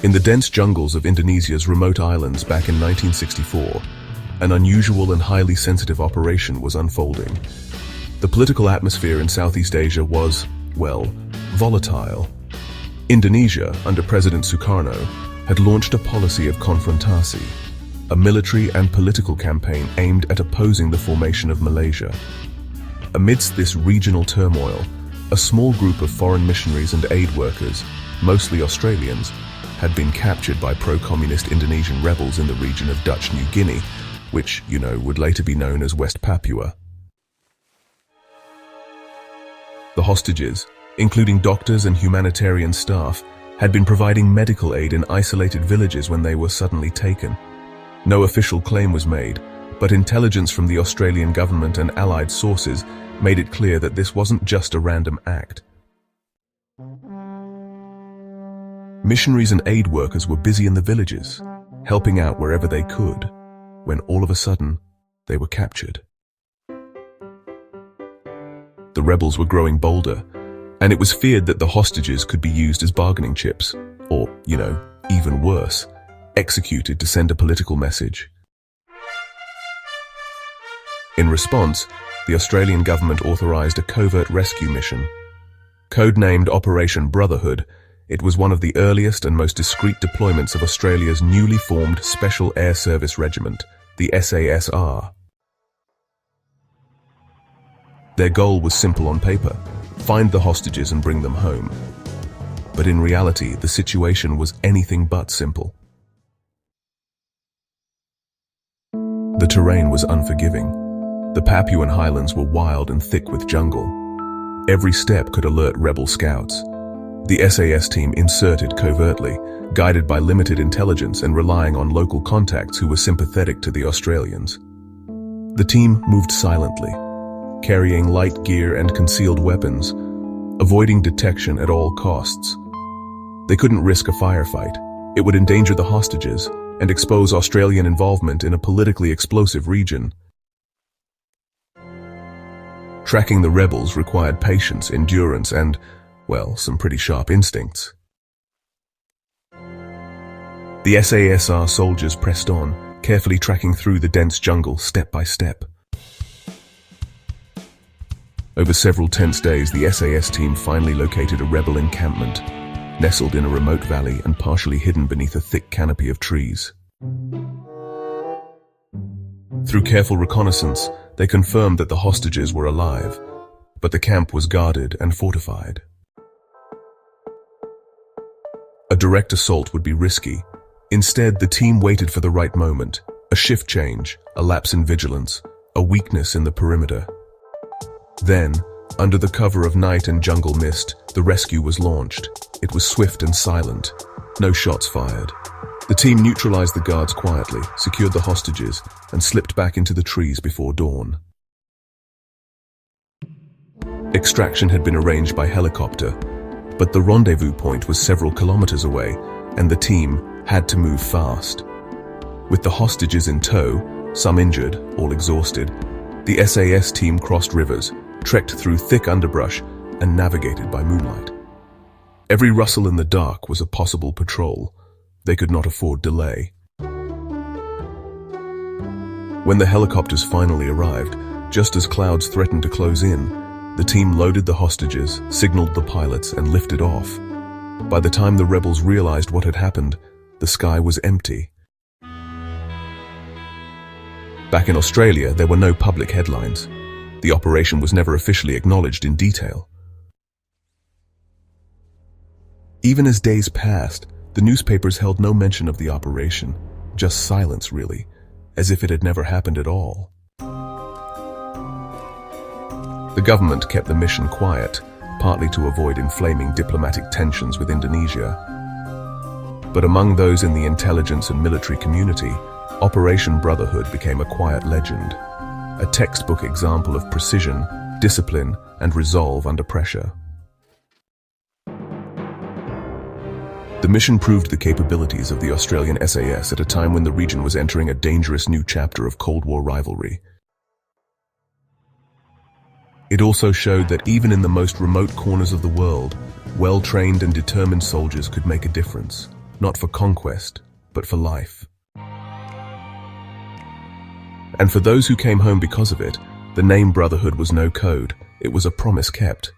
In the dense jungles of Indonesia's remote islands back in 1964, an unusual and highly sensitive operation was unfolding. The political atmosphere in Southeast Asia was, well, volatile. Indonesia, under President Sukarno, had launched a policy of Konfrontasi, a military and political campaign aimed at opposing the formation of Malaysia. Amidst this regional turmoil, a small group of foreign missionaries and aid workers, mostly Australians, had been captured by pro-communist Indonesian rebels in the region of Dutch New Guinea, which, would later be known as West Papua. The hostages, including doctors and humanitarian staff, had been providing medical aid in isolated villages when they were suddenly taken. No official claim was made, but intelligence from the Australian government and allied sources made it clear that this wasn't just a random act. Missionaries and aid workers were busy in the villages, helping out wherever they could, when all of a sudden, they were captured. The rebels were growing bolder, and it was feared that the hostages could be used as bargaining chips, or, even worse, executed to send a political message. In response, the Australian government authorised a covert rescue mission. Codenamed Operation Brotherhood, it was one of the earliest and most discreet deployments of Australia's newly formed Special Air Service Regiment, the SASR. Their goal was simple on paper: find the hostages and bring them home. But in reality, the situation was anything but simple. The terrain was unforgiving. The Papuan highlands were wild and thick with jungle. Every step could alert rebel scouts. The SAS team inserted covertly, guided by limited intelligence and relying on local contacts who were sympathetic to the Australians. The team moved silently, carrying light gear and concealed weapons, avoiding detection at all costs. They couldn't risk a firefight. It would endanger the hostages and expose Australian involvement in a politically explosive region. Tracking the rebels required patience, endurance, and, some pretty sharp instincts. The SASR soldiers pressed on, carefully tracking through the dense jungle step by step. Over several tense days, the SAS team finally located a rebel encampment, nestled in a remote valley and partially hidden beneath a thick canopy of trees. Through careful reconnaissance, they confirmed that the hostages were alive, but the camp was guarded and fortified. A direct assault would be risky. Instead, the team waited for the right moment: a shift change, a lapse in vigilance, a weakness in the perimeter. Then, under the cover of night and jungle mist, the rescue was launched. It was swift and silent. No shots fired. The team neutralized the guards quietly, secured the hostages, and slipped back into the trees before dawn. Extraction had been arranged by helicopter, but the rendezvous point was several kilometers away, and the team had to move fast. With the hostages in tow, some injured, all exhausted, the SAS team crossed rivers, trekked through thick underbrush, and navigated by moonlight. Every rustle in the dark was a possible patrol. They could not afford delay. When the helicopters finally arrived, just as clouds threatened to close in, the team loaded the hostages, signaled the pilots, and lifted off. By the time the rebels realized what had happened, the sky was empty. Back in Australia, there were no public headlines. The operation was never officially acknowledged in detail. Even as days passed, the newspapers held no mention of the operation, just silence really, as if it had never happened at all. The government kept the mission quiet, partly to avoid inflaming diplomatic tensions with Indonesia. But among those in the intelligence and military community, Operation Brotherhood became a quiet legend, a textbook example of precision, discipline, and resolve under pressure. The mission proved the capabilities of the Australian SAS at a time when the region was entering a dangerous new chapter of Cold War rivalry. It also showed that even in the most remote corners of the world, well-trained and determined soldiers could make a difference. not for conquest, but for life. And for those who came home because of it, the name Brotherhood was no code, it was a promise kept.